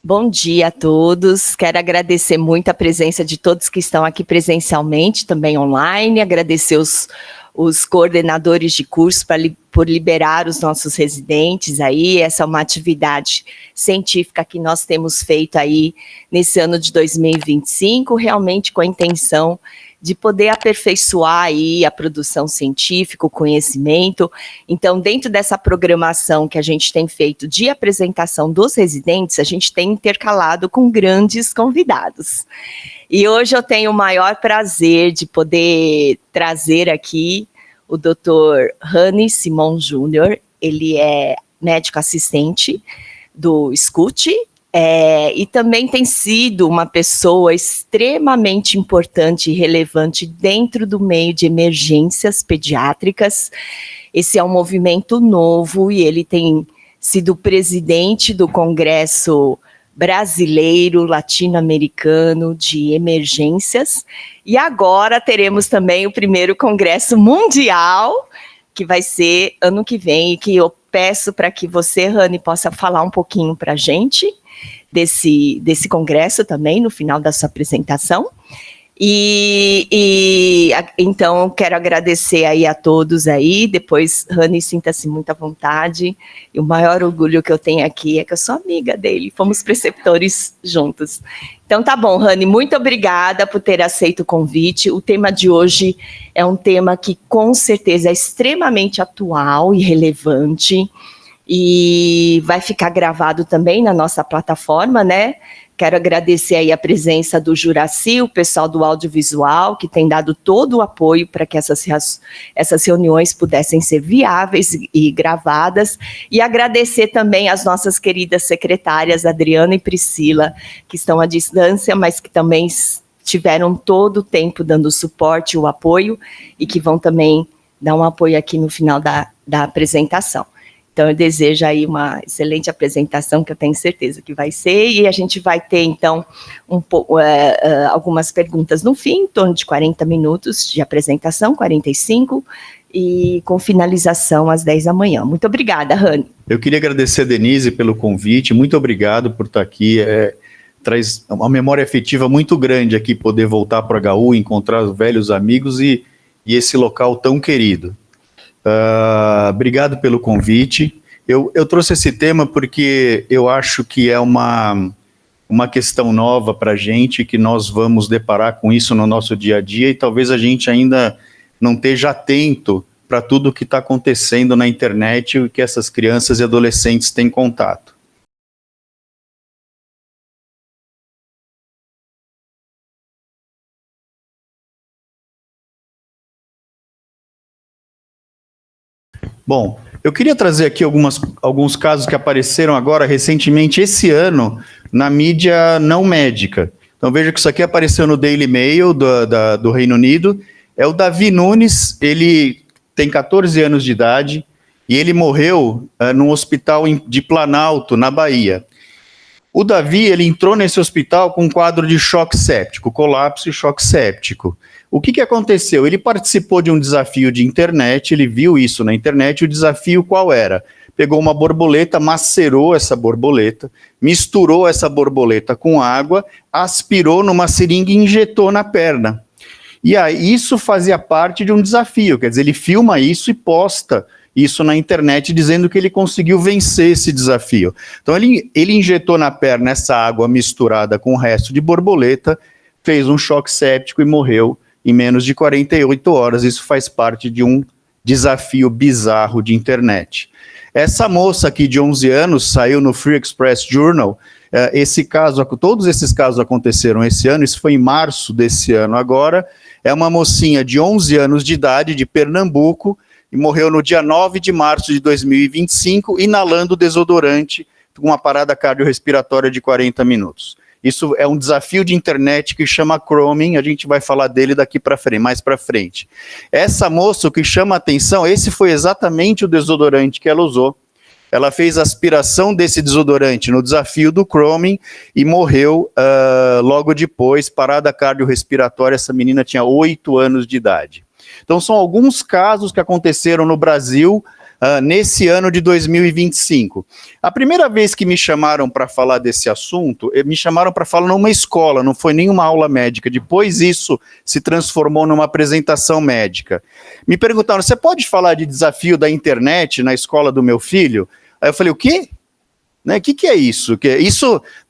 Bom dia a todos, quero agradecer muito a presença de todos que estão aqui presencialmente, também online, agradecer os coordenadores de curso por liberar os nossos residentes aí, essa é uma atividade científica que nós temos feito aí nesse ano de 2025, realmente com a intenção de poder aperfeiçoar aí a produção científica, o conhecimento. Então, dentro dessa programação que a gente tem feito de apresentação dos residentes, a gente tem intercalado com grandes convidados. E hoje eu tenho o maior prazer de poder trazer aqui o Dr. Rani Simon Júnior, ele é médico assistente do SCUT, e também tem sido uma pessoa extremamente importante e relevante dentro do meio de emergências pediátricas. Esse é um movimento novo e ele tem sido presidente do Congresso Brasileiro Latino-Americano de Emergências. E agora teremos também o primeiro Congresso Mundial, que vai ser ano que vem, e que eu peço para que você, Rani, possa falar um pouquinho para a gente desse congresso também, no final da sua apresentação. Então, quero agradecer aí a todos aí, depois, Rani, sinta-se muito à vontade, e o maior orgulho que eu tenho aqui é que eu sou amiga dele, fomos preceptores juntos. Então, tá bom, Rani, muito obrigada por ter aceito o convite. O tema de hoje é um tema que, com certeza, é extremamente atual e relevante, e vai ficar gravado também na nossa plataforma, né? Quero agradecer aí a presença do Juraci, o pessoal do audiovisual, que tem dado todo o apoio para que essas reuniões pudessem ser viáveis e gravadas, e agradecer também as nossas queridas secretárias, Adriana e Priscila, que estão à distância, mas que também tiveram todo o tempo dando suporte e o apoio, e que vão também dar um apoio aqui no final da apresentação. Então, eu desejo aí uma excelente apresentação, que eu tenho certeza que vai ser, e a gente vai ter, então, algumas perguntas no fim, em torno de 40 minutos de apresentação, 45, e com finalização às 10 da manhã. Muito obrigada, Rani. Eu queria agradecer a Denise pelo convite, muito obrigado por estar aqui, traz uma memória afetiva muito grande aqui, poder voltar para o HU, encontrar os velhos amigos e esse local tão querido. Obrigado pelo convite. Eu trouxe esse tema porque eu acho que é uma questão nova para a gente, que nós vamos deparar com isso no nosso dia a dia, e talvez a gente ainda não esteja atento para tudo o que está acontecendo na internet e que essas crianças e adolescentes têm contato. Bom, eu queria trazer aqui alguns casos que apareceram agora, recentemente, esse ano, na mídia não médica. Então, veja que isso aqui apareceu no Daily Mail do Reino Unido. É o Davi Nunes, ele tem 14 anos de idade, e ele morreu num hospital de Planalto, na Bahia. O Davi, ele entrou nesse hospital com um quadro de choque séptico, colapso e choque séptico. O que aconteceu? Ele participou de um desafio de internet, ele viu isso na internet, o desafio qual era? Pegou uma borboleta, macerou essa borboleta, misturou essa borboleta com água, aspirou numa seringa e injetou na perna. E aí isso fazia parte de um desafio, quer dizer, ele filma isso e posta isso na internet, dizendo que ele conseguiu vencer esse desafio. Então ele injetou na perna essa água misturada com o resto de borboleta, fez um choque séptico e morreu em menos de 48 horas. Isso faz parte de um desafio bizarro de internet. Essa moça aqui de 11 anos saiu no Free Express Journal. Todos esses casos aconteceram esse ano, isso foi em março desse ano agora. É uma mocinha de 11 anos de idade, de Pernambuco, e morreu no dia 9 de março de 2025, inalando desodorante com uma parada cardiorrespiratória de 40 minutos. Isso é um desafio de internet que chama Chroming, a gente vai falar dele daqui para frente, mais para frente. Essa moça, o que chama a atenção, esse foi exatamente o desodorante que ela usou. Ela fez aspiração desse desodorante no desafio do Chroming e morreu logo depois, parada cardiorrespiratória. Essa menina tinha 8 anos de idade. Então são alguns casos que aconteceram no Brasil nesse ano de 2025. A primeira vez que me chamaram para falar desse assunto, me chamaram para falar numa escola, não foi nenhuma aula médica. Depois isso se transformou numa apresentação médica. Me perguntaram, você pode falar de desafio da internet na escola do meu filho? Aí eu falei, o quê? Né? Que é isso?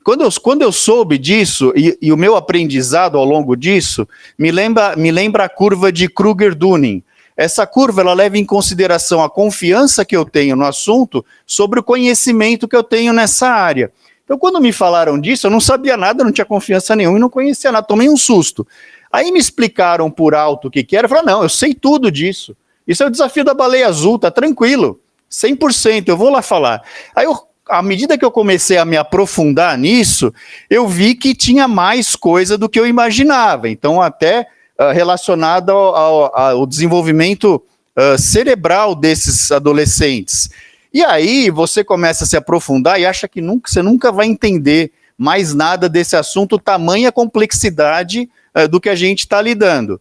Quando eu soube disso, e o meu aprendizado ao longo disso, me lembra a curva de Kruger-Dunning. Essa curva ela leva em consideração a confiança que eu tenho no assunto sobre o conhecimento que eu tenho nessa área. Então, quando me falaram disso, eu não sabia nada, não tinha confiança nenhuma e não conhecia nada, tomei um susto. Aí me explicaram por alto o que era, eu falei, não, eu sei tudo disso. Isso é o desafio da baleia azul, tá tranquilo, 100%, eu vou lá falar. Aí, à medida que eu comecei a me aprofundar nisso, eu vi que tinha mais coisa do que eu imaginava. Então, até relacionada ao desenvolvimento cerebral desses adolescentes. E aí você começa a se aprofundar e acha que você nunca vai entender mais nada desse assunto, tamanha complexidade do que a gente está lidando.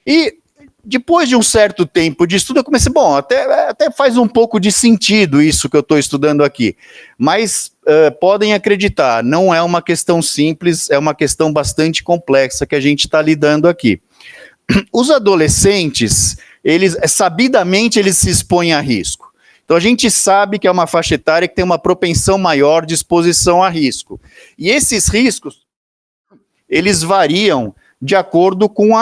E depois de um certo tempo de estudo, eu comecei, bom, até faz um pouco de sentido isso que eu estou estudando aqui, mas podem acreditar, não é uma questão simples, é uma questão bastante complexa que a gente está lidando aqui. Os adolescentes, sabidamente eles se expõem a risco. Então a gente sabe que é uma faixa etária que tem uma propensão maior de exposição a risco. E esses riscos, eles variam de acordo com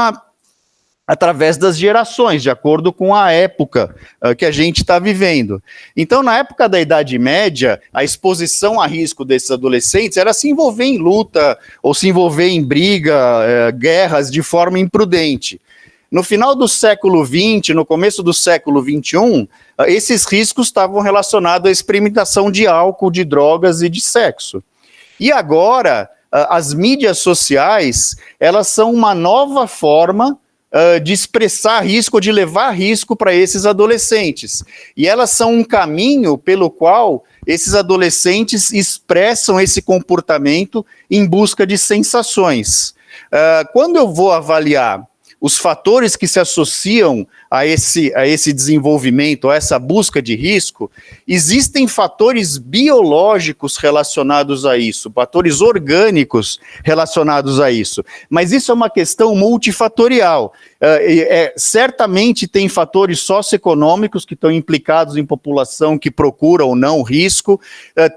através das gerações, de acordo com a época que a gente está vivendo. Então, na época da Idade Média, a exposição a risco desses adolescentes era se envolver em luta, ou se envolver em briga, guerras de forma imprudente. No final do século XX, no começo do século XXI, esses riscos estavam relacionados à experimentação de álcool, de drogas e de sexo. E agora, as mídias sociais, elas são uma nova forma de expressar risco, de levar risco para esses adolescentes. E elas são um caminho pelo qual esses adolescentes expressam esse comportamento em busca de sensações. Quando eu vou avaliar os fatores que se associam a esse desenvolvimento, a essa busca de risco, existem fatores biológicos relacionados a isso, fatores orgânicos relacionados a isso, mas isso é uma questão multifatorial. Certamente tem fatores socioeconômicos que estão implicados em população que procura ou não risco,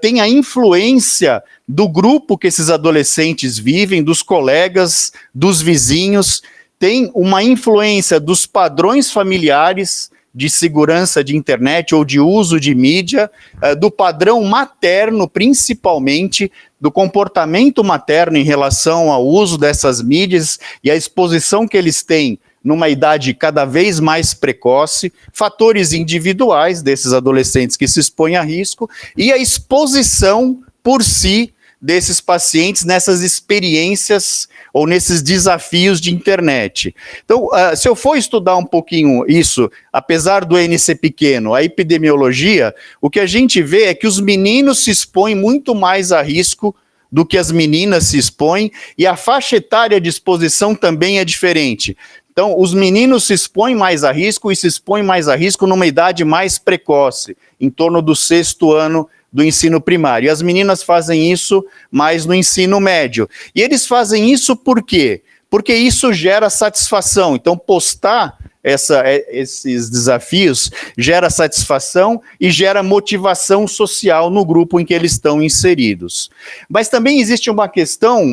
tem a influência do grupo que esses adolescentes vivem, dos colegas, dos vizinhos, tem uma influência dos padrões familiares de segurança de internet ou de uso de mídia, do padrão materno, principalmente, do comportamento materno em relação ao uso dessas mídias e a exposição que eles têm numa idade cada vez mais precoce, fatores individuais desses adolescentes que se expõem a risco e a exposição por si desses pacientes nessas experiências ou nesses desafios de internet. Então, se eu for estudar um pouquinho isso, apesar do N ser pequeno, a epidemiologia, o que a gente vê é que os meninos se expõem muito mais a risco do que as meninas se expõem, e a faixa etária de exposição também é diferente. Então, os meninos se expõem mais a risco e se expõem mais a risco numa idade mais precoce, em torno do 6º ano do ensino primário. E as meninas fazem isso mais no ensino médio. E eles fazem isso por quê? Porque isso gera satisfação. Então, postar esses desafios gera satisfação e gera motivação social no grupo em que eles estão inseridos. Mas também existe uma questão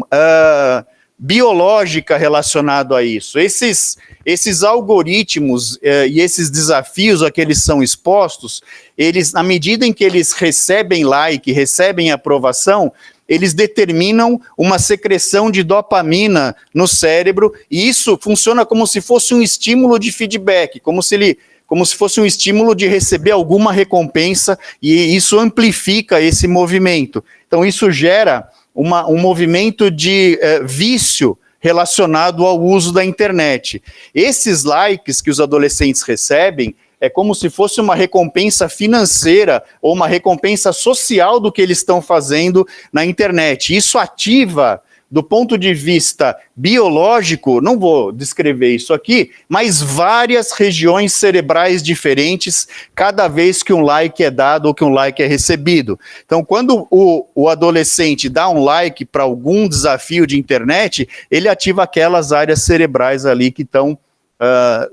biológica relacionada a isso. Esses algoritmos e esses desafios a que eles são expostos, eles, na medida em que eles recebem like, recebem aprovação, eles determinam uma secreção de dopamina no cérebro, e isso funciona como se fosse um estímulo de feedback, como se fosse um estímulo de receber alguma recompensa, e isso amplifica esse movimento. Então isso gera um movimento de vício relacionado ao uso da internet. Esses likes que os adolescentes recebem é como se fosse uma recompensa financeira ou uma recompensa social do que eles estão fazendo na internet. Isso ativa do ponto de vista biológico, não vou descrever isso aqui, mas várias regiões cerebrais diferentes cada vez que um like é dado ou que um like é recebido. Então, quando o adolescente dá um like para algum desafio de internet, ele ativa aquelas áreas cerebrais ali que estão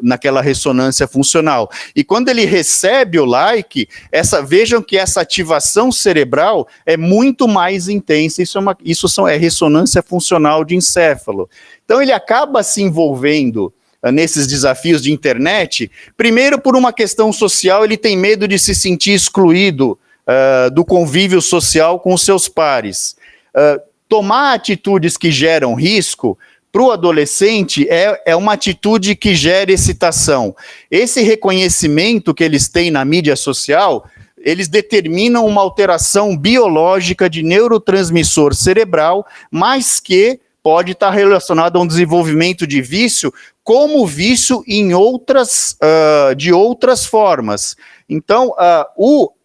naquela ressonância funcional. E quando ele recebe o like, vejam que essa ativação cerebral é muito mais intensa, isso é ressonância funcional de encéfalo. Então ele acaba se envolvendo nesses desafios de internet, primeiro por uma questão social, ele tem medo de se sentir excluído do convívio social com os seus pares. Tomar atitudes que geram risco, para o adolescente, é uma atitude que gera excitação. Esse reconhecimento que eles têm na mídia social, eles determinam uma alteração biológica de neurotransmissor cerebral, mas que pode estar relacionado a um desenvolvimento de vício, como vício de outras formas. Então,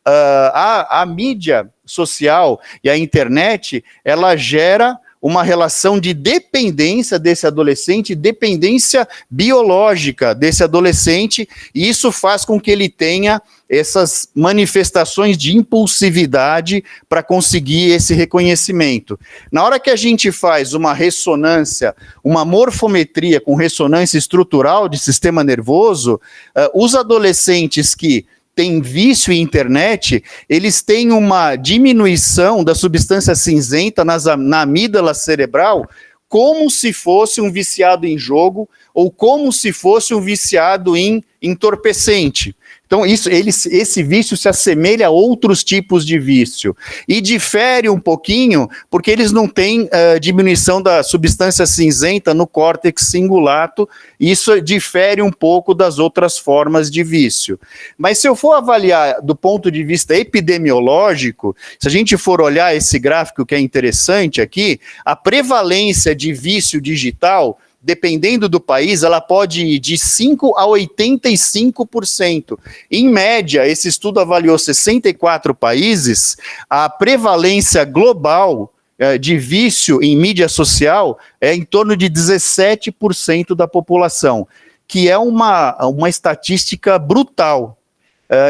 a mídia social e a internet, ela gera uma relação de dependência desse adolescente, dependência biológica desse adolescente, e isso faz com que ele tenha essas manifestações de impulsividade para conseguir esse reconhecimento. Na hora que a gente faz uma ressonância, uma morfometria com ressonância estrutural de sistema nervoso, os adolescentes que tem vício em internet, eles têm uma diminuição da substância cinzenta na amígdala cerebral, como se fosse um viciado em jogo, ou como se fosse um viciado em entorpecente. Então, esse vício se assemelha a outros tipos de vício. E difere um pouquinho, porque eles não têm diminuição da substância cinzenta no córtex cingulato, e isso difere um pouco das outras formas de vício. Mas se eu for avaliar do ponto de vista epidemiológico, se a gente for olhar esse gráfico que é interessante aqui, a prevalência de vício digital, dependendo do país, ela pode ir de 5% a 85%. Em média, esse estudo avaliou 64 países, a prevalência global de vício em mídia social é em torno de 17% da população, que é uma estatística brutal.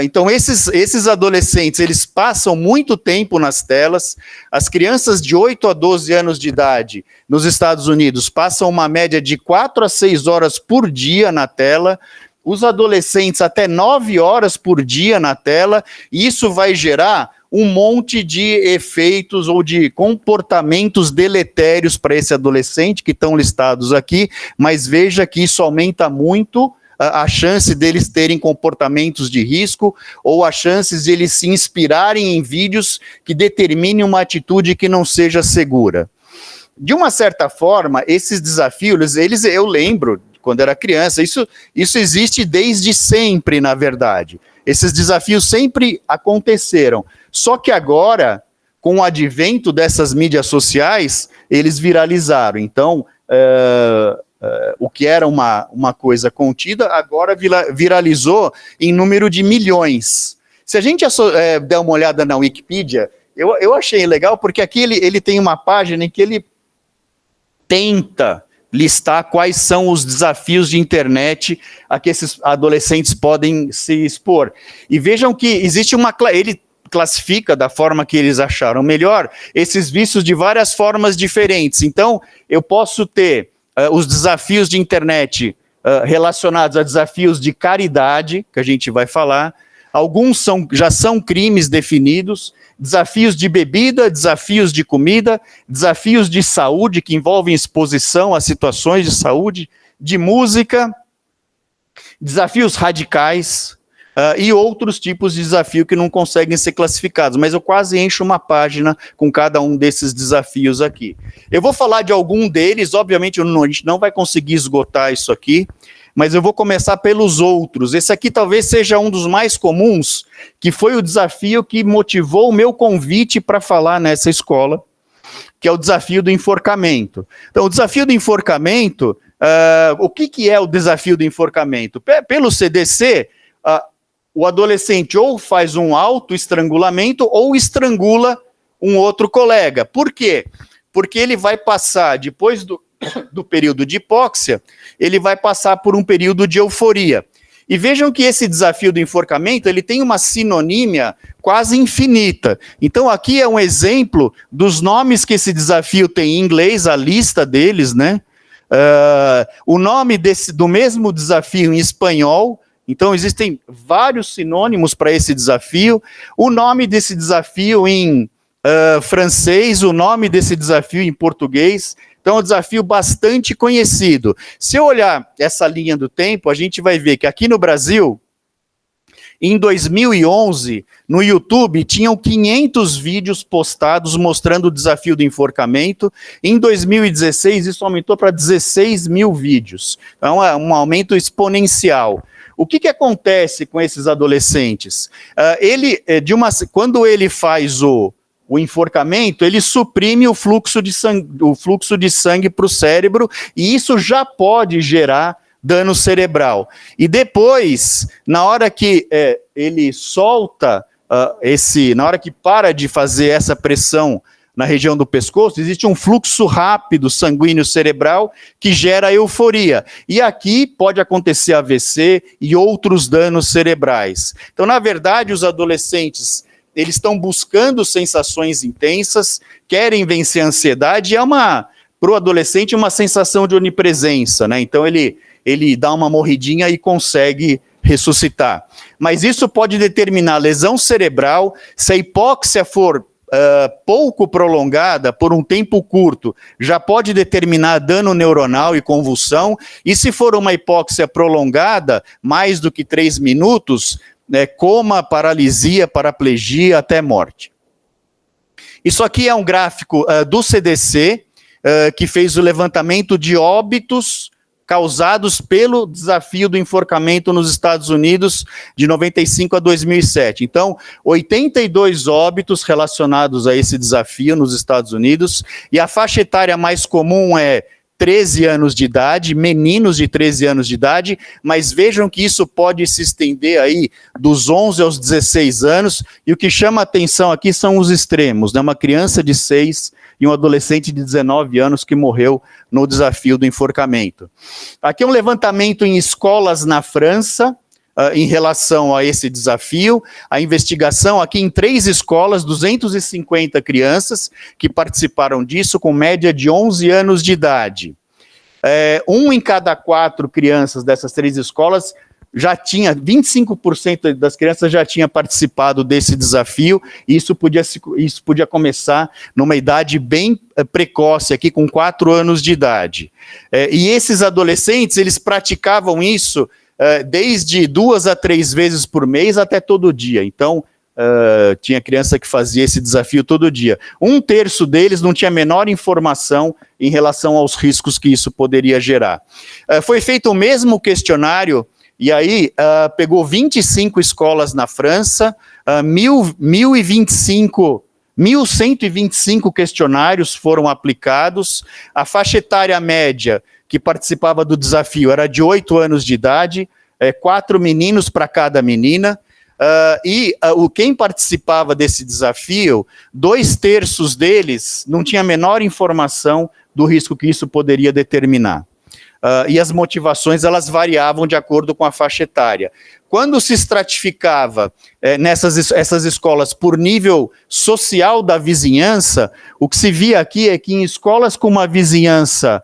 Então, esses adolescentes, eles passam muito tempo nas telas. As crianças de 8 a 12 anos de idade, nos Estados Unidos, passam uma média de 4 a 6 horas por dia na tela. Os adolescentes, até 9 horas por dia na tela. E isso vai gerar um monte de efeitos ou de comportamentos deletérios para esse adolescente, que estão listados aqui. Mas veja que isso aumenta muito a chance deles terem comportamentos de risco ou a chance de eles se inspirarem em vídeos que determinem uma atitude que não seja segura. De uma certa forma, esses desafios, eu lembro, quando era criança, isso existe desde sempre, na verdade. Esses desafios sempre aconteceram. Só que agora, com o advento dessas mídias sociais, eles viralizaram. Então, o que era uma coisa contida, agora viralizou em número de milhões. Se a gente der uma olhada na Wikipedia, eu achei legal, porque aqui ele tem uma página em que ele tenta listar quais são os desafios de internet a que esses adolescentes podem se expor. E vejam que existe ele classifica da forma que eles acharam melhor esses vícios de várias formas diferentes. Então, eu posso ter os desafios de internet relacionados a desafios de caridade, que a gente vai falar. Alguns já são crimes definidos, desafios de bebida, desafios de comida, desafios de saúde, que envolvem exposição a situações de saúde, de música, desafios radicais, e outros tipos de desafio que não conseguem ser classificados, mas eu quase encho uma página com cada um desses desafios aqui. Eu vou falar de algum deles, obviamente a gente não vai conseguir esgotar isso aqui, mas eu vou começar pelos outros. Esse aqui talvez seja um dos mais comuns, que foi o desafio que motivou o meu convite para falar nessa escola, que é o desafio do enforcamento. Então, o desafio do enforcamento, o que é o desafio do enforcamento? Pelo CDC, o adolescente ou faz um autoestrangulamento ou estrangula um outro colega. Por quê? porque ele vai passar, depois do período de hipóxia, ele vai passar por um período de euforia. E vejam que esse desafio do enforcamento, ele tem uma sinonímia quase infinita. Então aqui é um exemplo dos nomes que esse desafio tem em inglês, a lista deles, né? O nome do mesmo desafio em espanhol, então existem vários sinônimos para esse desafio. O nome desse desafio em francês, o nome desse desafio em português. Então é um desafio bastante conhecido. Se eu olhar essa linha do tempo, a gente vai ver que aqui no Brasil, em 2011, no YouTube, tinham 500 vídeos postados mostrando o desafio do enforcamento. Em 2016, isso aumentou para 16 mil vídeos. Então é um aumento exponencial. O que acontece com esses adolescentes? Quando ele faz o enforcamento, ele suprime o fluxo de sangue para o cérebro, e isso já pode gerar dano cerebral. E depois, na hora que ele solta na hora que para de fazer essa pressão na região do pescoço, existe um fluxo rápido sanguíneo cerebral que gera euforia. E aqui pode acontecer AVC e outros danos cerebrais. Então, na verdade, os adolescentes, eles estão buscando sensações intensas, querem vencer a ansiedade, para o adolescente, uma sensação de onipresença, né? Então ele dá uma morridinha e consegue ressuscitar. Mas isso pode determinar lesão cerebral. Se a hipóxia for pouco prolongada, por um tempo curto, já pode determinar dano neuronal e convulsão, e se for uma hipóxia prolongada, mais do que 3 minutos, coma, paralisia, paraplegia, até morte. Isso aqui é um gráfico do CDC, que fez o levantamento de óbitos causados pelo desafio do enforcamento nos Estados Unidos de 95 a 2007. Então, 82 óbitos relacionados a esse desafio nos Estados Unidos, e a faixa etária mais comum é 13 anos de idade, meninos de 13 anos de idade, mas vejam que isso pode se estender aí dos 11 aos 16 anos, e o que chama a atenção aqui são os extremos, né? Uma criança de 6 e um adolescente de 19 anos que morreu no desafio do enforcamento. Aqui é um levantamento em escolas na França, em relação a esse desafio. A investigação aqui em 3 escolas, 250 crianças que participaram disso, com média de 11 anos de idade. 1 em cada 4 crianças dessas 3 escolas já tinha, 25% das crianças já tinha participado desse desafio, e isso podia começar numa idade bem precoce, aqui com 4 anos de idade. E esses adolescentes, eles praticavam isso desde 2 a 3 vezes por mês até todo dia. Então, tinha criança que fazia esse desafio todo dia. 1/3 deles não tinha a menor informação em relação aos riscos que isso poderia gerar. Foi feito o mesmo questionário, e aí pegou 25 escolas na França, 1.125 questionários foram aplicados. A faixa etária média que participava do desafio era de 8 anos de idade, 4 meninos para cada menina, quem participava desse desafio, 2/3 deles não tinha a menor informação do risco que isso poderia determinar. E as motivações, elas variavam de acordo com a faixa etária. Quando se estratificava essas escolas por nível social da vizinhança, o que se via aqui é que em escolas com uma vizinhança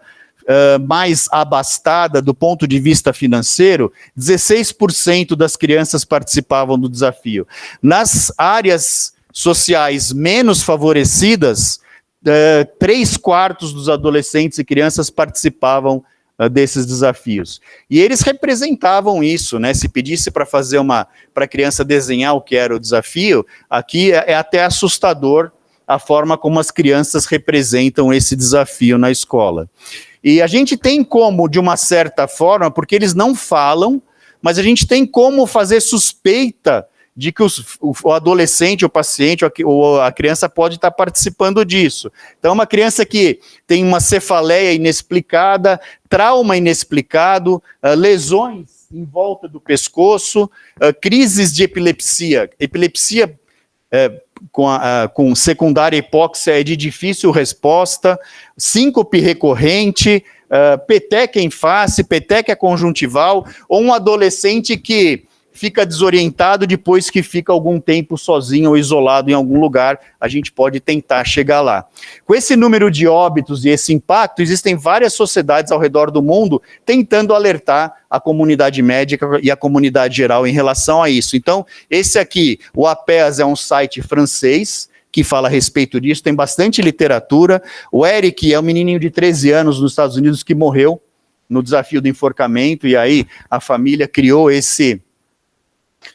mais abastada do ponto de vista financeiro, 16% das crianças participavam do desafio. Nas áreas sociais menos favorecidas, 3/4 dos adolescentes e crianças participavam desses desafios. E eles representavam isso, né? Se pedisse para a criança desenhar o que era o desafio, aqui é até assustador a forma como as crianças representam esse desafio na escola. E a gente tem como, de uma certa forma, porque eles não falam, mas a gente tem como fazer suspeita de que o adolescente, o paciente, ou a criança pode estar participando disso. Então, uma criança que tem uma cefaleia inexplicada, trauma inexplicado, lesões em volta do pescoço, crises de epilepsia. Epilepsia com secundária hipóxia de difícil resposta, síncope recorrente, peteca em face, peteca conjuntival, ou um adolescente que fica desorientado depois que fica algum tempo sozinho ou isolado em algum lugar, a gente pode tentar chegar lá. Com esse número de óbitos e esse impacto, existem várias sociedades ao redor do mundo tentando alertar a comunidade médica e a comunidade geral em relação a isso. Então, esse aqui, o APEAS, é um site francês que fala a respeito disso, tem bastante literatura. O Eric é um menininho de 13 anos nos Estados Unidos que morreu no desafio do enforcamento, e aí a família criou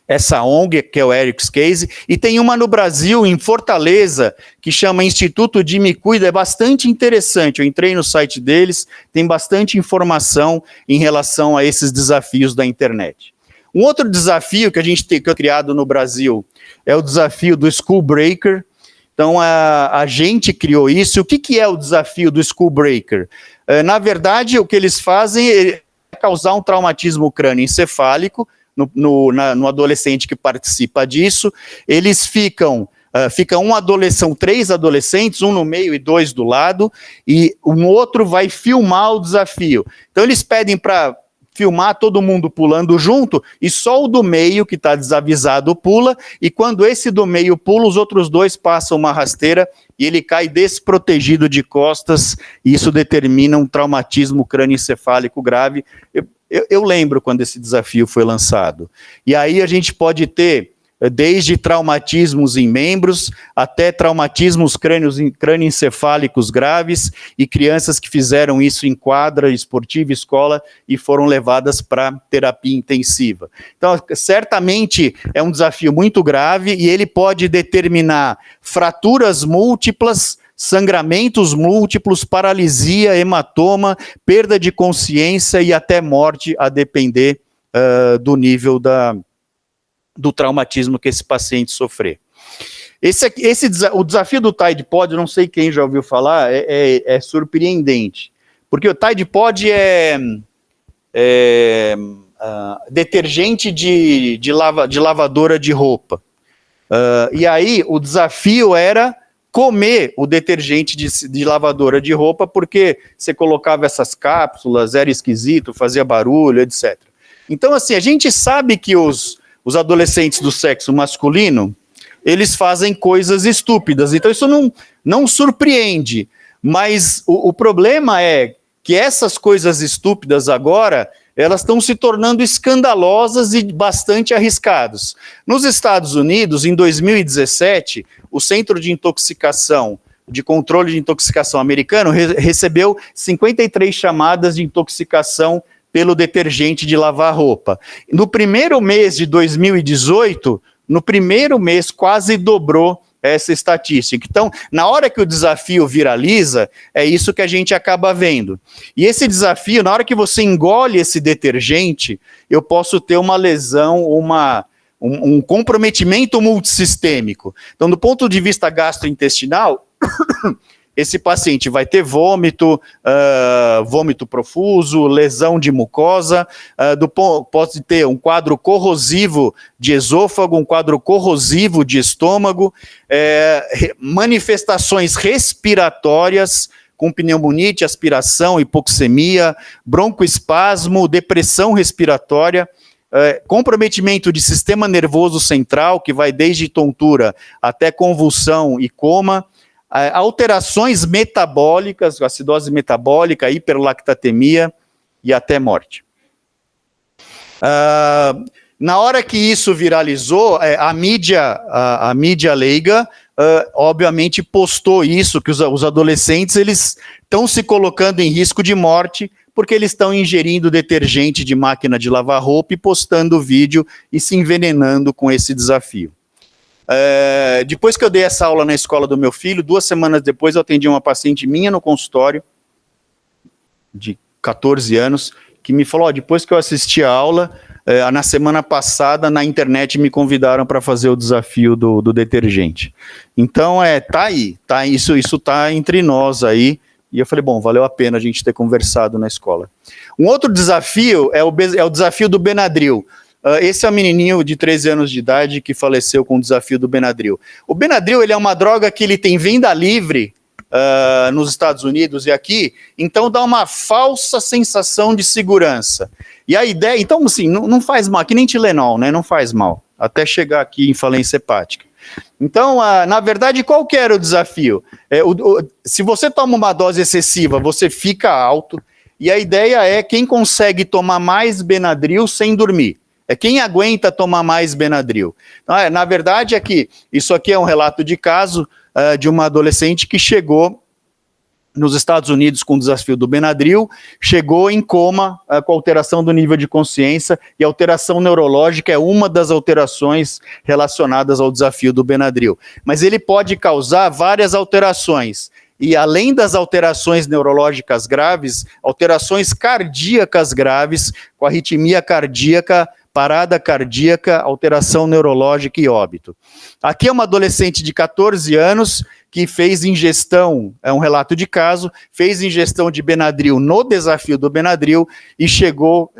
essa ONG, que é o Eric's Case, e tem uma no Brasil, em Fortaleza, que chama Instituto de Me Cuida, é bastante interessante, eu entrei no site deles, tem bastante informação em relação a esses desafios da internet. Um outro desafio que a gente tem criado no Brasil é o desafio do School Breaker. Então, a gente criou isso. O que é o desafio do School Breaker? Na verdade, o que eles fazem é causar um traumatismo crânioencefálico no adolescente que participa disso. Eles ficam são 3 adolescentes, um no meio e 2 do lado, e um outro vai filmar o desafio. Então eles pedem para filmar todo mundo pulando junto, e só o do meio, que está desavisado, pula, e quando esse do meio pula, os outros 2 passam uma rasteira, e ele cai desprotegido de costas, e isso determina um traumatismo crânioencefálico grave. Eu lembro quando esse desafio foi lançado. E aí a gente pode ter desde traumatismos em membros até traumatismos crânioencefálicos graves, e crianças que fizeram isso em quadra esportiva, escola, e foram levadas para terapia intensiva. Então, certamente é um desafio muito grave, e ele pode determinar fraturas múltiplas, sangramentos múltiplos, paralisia, hematoma, perda de consciência e até morte, a depender do nível do traumatismo que esse paciente sofrer. O desafio do Tide Pod, não sei quem já ouviu falar, é surpreendente, porque o Tide Pod é detergente de lavadora de roupa. E aí o desafio era comer o detergente de lavadora de roupa, porque você colocava essas cápsulas, era esquisito, fazia barulho, etc. Então, assim, a gente sabe que os adolescentes do sexo masculino, eles fazem coisas estúpidas, então isso não surpreende, mas o problema é que essas coisas estúpidas agora, elas estão se tornando escandalosas e bastante arriscadas. Nos Estados Unidos, em 2017, o Centro de Controle de Intoxicação americano recebeu 53 chamadas de intoxicação pelo detergente de lavar roupa. No primeiro mês de 2018, quase dobrou essa estatística. Então, na hora que o desafio viraliza, é isso que a gente acaba vendo. E esse desafio, na hora que você engole esse detergente, eu posso ter uma lesão, um comprometimento multissistêmico. Então, do ponto de vista gastrointestinal, esse paciente vai ter vômito profuso, lesão de mucosa, pode ter um quadro corrosivo de esôfago, um quadro corrosivo de estômago, manifestações respiratórias, com pneumonite, aspiração, hipoxemia, broncoespasmo, depressão respiratória, comprometimento de sistema nervoso central, que vai desde tontura até convulsão e coma, alterações metabólicas, acidose metabólica, hiperlactatemia e até morte. Na hora que isso viralizou, a mídia leiga, obviamente, postou isso, que os adolescentes eles estão se colocando em risco de morte porque eles estão ingerindo detergente de máquina de lavar roupa e postando vídeo e se envenenando com esse desafio. Depois que eu dei essa aula na escola do meu filho, 2 semanas depois eu atendi uma paciente minha no consultório, de 14 anos, que me falou, depois que eu assisti a aula, na semana passada na internet me convidaram para fazer o desafio do detergente. Então, isso tá entre nós aí, e eu falei, bom, valeu a pena a gente ter conversado na escola. Um outro desafio é o desafio do Benadryl. esse é um menininho de 13 anos de idade que faleceu com o desafio do Benadryl. O Benadryl, ele é uma droga que ele tem venda livre nos Estados Unidos e aqui, então dá uma falsa sensação de segurança. E a ideia, então assim, não faz mal, que nem Tilenol, né? Não faz mal, até chegar aqui em falência hepática. Então, na verdade, qual que era o desafio? Se você toma uma dose excessiva, você fica alto, e a ideia é quem consegue tomar mais Benadryl sem dormir. É quem aguenta tomar mais Benadryl. Então, na verdade, isso aqui é um relato de caso de uma adolescente que chegou nos Estados Unidos com o desafio do Benadryl, chegou em coma com alteração do nível de consciência, e alteração neurológica é uma das alterações relacionadas ao desafio do Benadryl. Mas ele pode causar várias alterações. E além das alterações neurológicas graves, alterações cardíacas graves, com arritmia cardíaca, parada cardíaca, alteração neurológica e óbito. Aqui é uma adolescente de 14 anos que fez ingestão, é um relato de caso, fez ingestão de Benadryl no desafio do Benadryl e chegou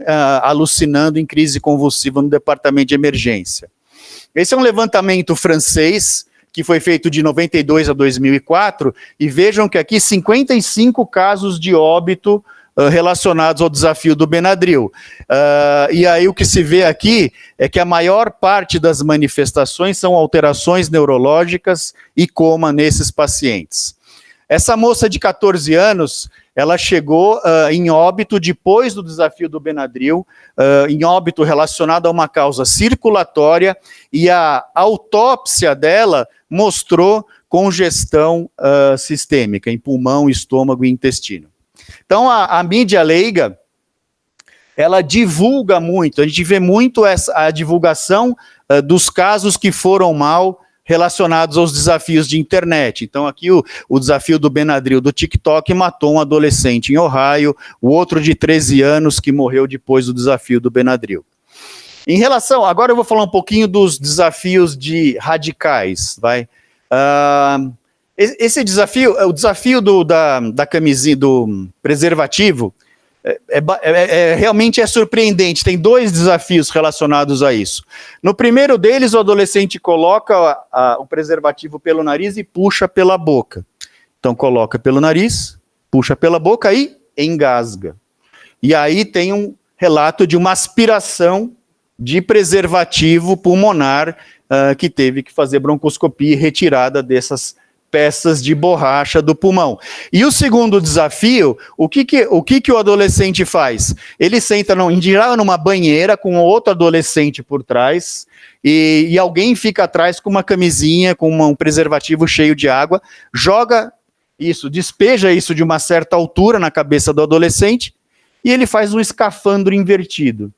alucinando em crise convulsiva no departamento de emergência. Esse é um levantamento francês, que foi feito de 92 a 2004, e vejam que aqui 55 casos de óbito relacionados ao desafio do Benadryl. E aí o que se vê aqui é que a maior parte das manifestações são alterações neurológicas e coma nesses pacientes. Essa moça de 14 anos, ela chegou em óbito depois do desafio do Benadryl, em óbito relacionado a uma causa circulatória, e a autópsia dela mostrou congestão sistêmica em pulmão, estômago e intestino. Então, a mídia leiga, ela divulga muito, a gente vê muito a divulgação dos casos que foram mal relacionados aos desafios de internet. Então, aqui o desafio do Benadryl do TikTok matou um adolescente em Ohio, o outro de 13 anos que morreu depois do desafio do Benadryl. Em relação, agora eu vou falar um pouquinho dos desafios radicais, vai? Esse desafio, o desafio da camisinha, do preservativo, realmente é surpreendente. Tem 2 desafios relacionados a isso. No primeiro deles, o adolescente coloca o preservativo pelo nariz e puxa pela boca. Então, coloca pelo nariz, puxa pela boca e engasga. E aí tem um relato de uma aspiração de preservativo pulmonar que teve que fazer broncoscopia e retirada dessas peças de borracha do pulmão. E o segundo desafio, o que o adolescente faz? Ele senta em geral numa banheira com outro adolescente por trás, e alguém fica atrás com uma camisinha, com um preservativo cheio de água, joga isso, despeja isso de uma certa altura na cabeça do adolescente, e ele faz um escafandro invertido.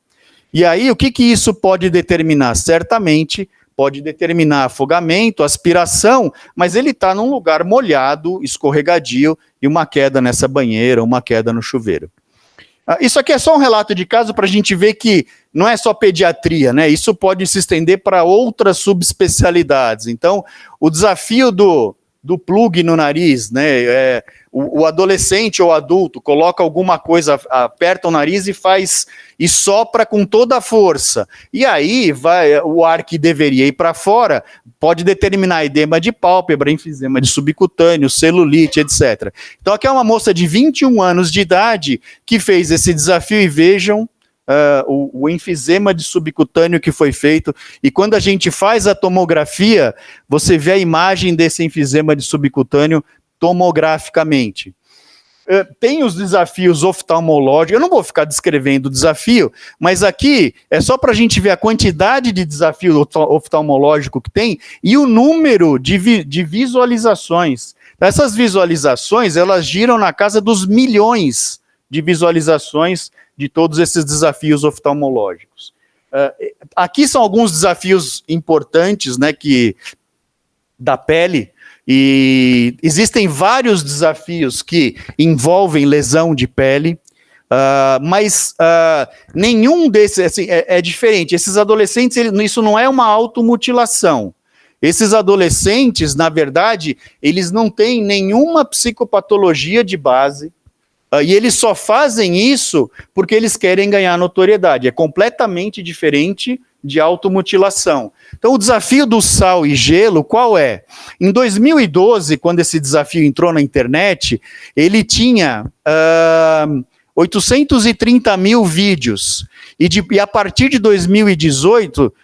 E aí, o que isso pode determinar? Certamente pode determinar afogamento, aspiração, mas ele está num lugar molhado, escorregadio, e uma queda nessa banheira, uma queda no chuveiro. Isso aqui é só um relato de caso para a gente ver que não é só pediatria, né? Isso pode se estender para outras subespecialidades. Então, o desafio do plug no nariz, né? O adolescente ou adulto coloca alguma coisa, aperta o nariz e sopra com toda a força. E aí o ar que deveria ir para fora pode determinar edema de pálpebra, enfisema de subcutâneo, celulite, etc. Então aqui é uma moça de 21 anos de idade que fez esse desafio, e vejam o enfisema de subcutâneo que foi feito, e quando a gente faz a tomografia, você vê a imagem desse enfisema de subcutâneo tomograficamente. Tem os desafios oftalmológicos, eu não vou ficar descrevendo o desafio, mas aqui é só para a gente ver a quantidade de desafio oftalmológico que tem e o número de visualizações. Essas visualizações, elas giram na casa dos milhões de visualizações de todos esses desafios oftalmológicos. Aqui são alguns desafios importantes, né, da pele, e existem vários desafios que envolvem lesão de pele, mas nenhum desses, assim, é diferente. Esses adolescentes, isso não é uma automutilação. Esses adolescentes, na verdade, eles não têm nenhuma psicopatologia de base, E eles só fazem isso porque eles querem ganhar notoriedade. É completamente diferente de automutilação. Então, o desafio do sal e gelo, qual é? Em 2012, quando esse desafio entrou na internet, ele tinha 830 mil vídeos. E a partir de 2018,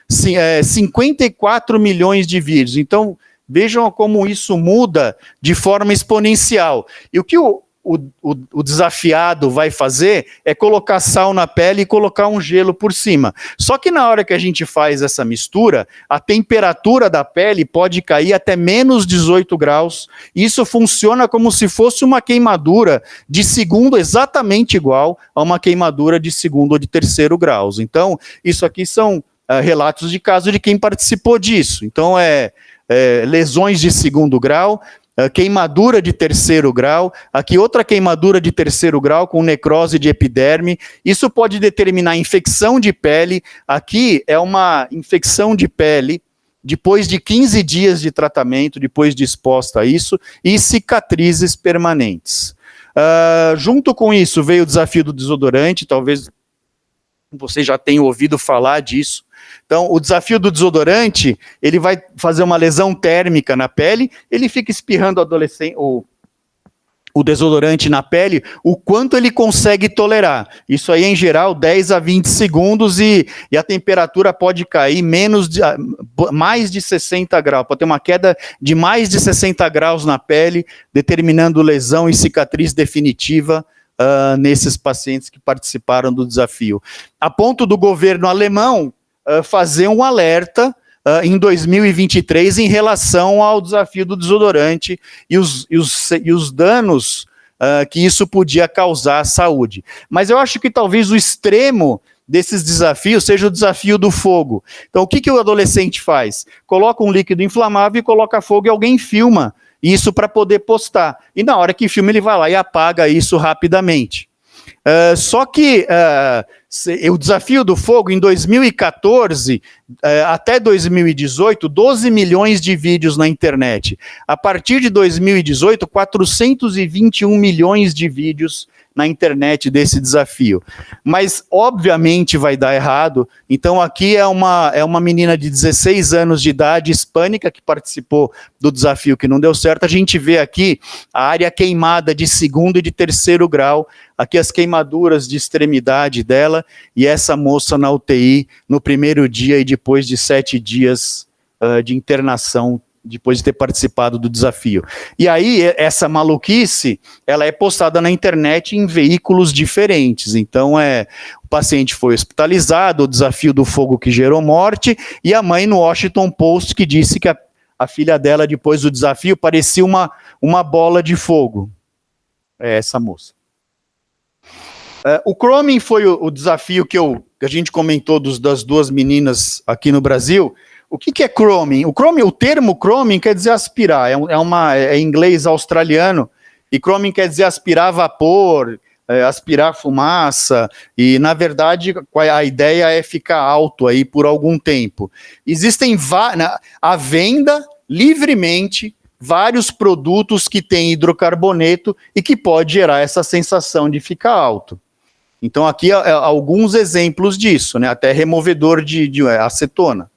54 milhões de vídeos. Então, vejam como isso muda de forma exponencial. E o que o desafiado vai fazer é colocar sal na pele e colocar um gelo por cima. Só que na hora que a gente faz essa mistura, a temperatura da pele pode cair até menos 18 graus. Isso funciona como se fosse uma queimadura de segundo, exatamente igual a uma queimadura de segundo ou de terceiro graus. Então, isso aqui são relatos de caso de quem participou disso. Então, lesões de segundo grau, queimadura de terceiro grau, aqui outra queimadura de terceiro grau com necrose de epiderme. Isso pode determinar infecção de pele. Aqui é uma infecção de pele depois de 15 dias de tratamento, depois de exposta a isso, e cicatrizes permanentes. Junto com isso veio o desafio do desodorante, talvez vocês já tenham ouvido falar disso. Então, o desafio do desodorante, ele vai fazer uma lesão térmica na pele, ele fica espirrando o desodorante na pele, o quanto ele consegue tolerar. Isso aí, em geral, 10 a 20 segundos e a temperatura pode cair mais de 60 graus, pode ter uma queda de mais de 60 graus na pele, determinando lesão e cicatriz definitiva nesses pacientes que participaram do desafio. A ponto do governo alemão fazer um alerta em 2023 em relação ao desafio do desodorante e os danos que isso podia causar à saúde. Mas eu acho que talvez o extremo desses desafios seja o desafio do fogo. Então, o que o adolescente faz? Coloca um líquido inflamável e coloca fogo e alguém filma isso para poder postar. E na hora que filma, ele vai lá e apaga isso rapidamente. Só que o desafio do fogo, em 2014 até 2018, 12 milhões de vídeos na internet. A partir de 2018, 421 milhões de vídeos na internet desse desafio. Mas, obviamente, vai dar errado. Então, aqui é uma menina de 16 anos de idade, hispânica, que participou do desafio que não deu certo. A gente vê aqui a área queimada de segundo e de terceiro grau, aqui as queimaduras de extremidade dela, e essa moça na UTI no primeiro dia e depois de 7 dias de internação, depois de ter participado do desafio. E aí, essa maluquice, ela é postada na internet em veículos diferentes. Então, o paciente foi hospitalizado, o desafio do fogo que gerou morte, e a mãe no Washington Post que disse que a filha dela, depois do desafio, parecia uma bola de fogo. É essa moça. O Cromin foi o desafio que a gente comentou das duas meninas aqui no Brasil. O que é Cromin? O termo Cromin quer dizer aspirar, é em inglês australiano, e Cromin quer dizer aspirar vapor, aspirar fumaça, e na verdade a ideia é ficar alto aí por algum tempo. Existem à venda livremente vários produtos que têm hidrocarboneto e que pode gerar essa sensação de ficar alto. Então aqui alguns exemplos disso, né? Até removedor de acetona.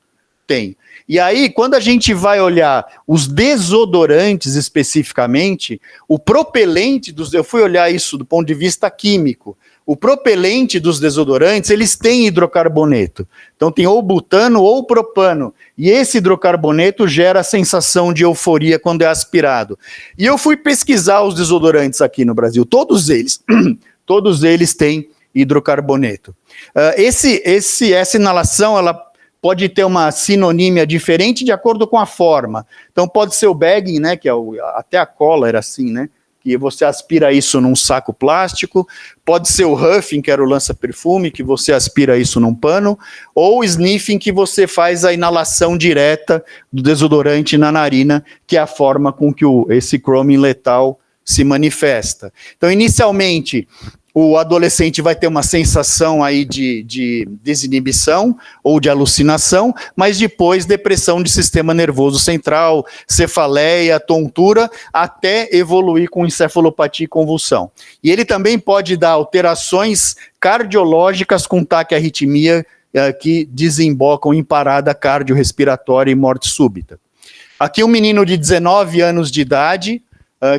Tem. E aí, quando a gente vai olhar os desodorantes especificamente, o propelente eu fui olhar isso do ponto de vista químico. O propelente dos desodorantes, eles têm hidrocarboneto. Então tem ou butano ou propano. E esse hidrocarboneto gera a sensação de euforia quando é aspirado. E eu fui pesquisar os desodorantes aqui no Brasil, todos eles têm hidrocarboneto. Essa inalação, ela pode ter uma sinonímia diferente de acordo com a forma. Então pode ser o bagging, né, que até a cola era assim, né, que você aspira isso num saco plástico. Pode ser o huffing, que era o lança-perfume, que você aspira isso num pano, ou o sniffing, que você faz a inalação direta do desodorante na narina, que é a forma com que esse Cromin letal se manifesta. Então, inicialmente, o adolescente vai ter uma sensação aí de desinibição ou de alucinação, mas depois depressão de sistema nervoso central, cefaleia, tontura, até evoluir com encefalopatia e convulsão. E ele também pode dar alterações cardiológicas com taquiarritmia que desembocam em parada cardiorrespiratória e morte súbita. Aqui um menino de 19 anos de idade,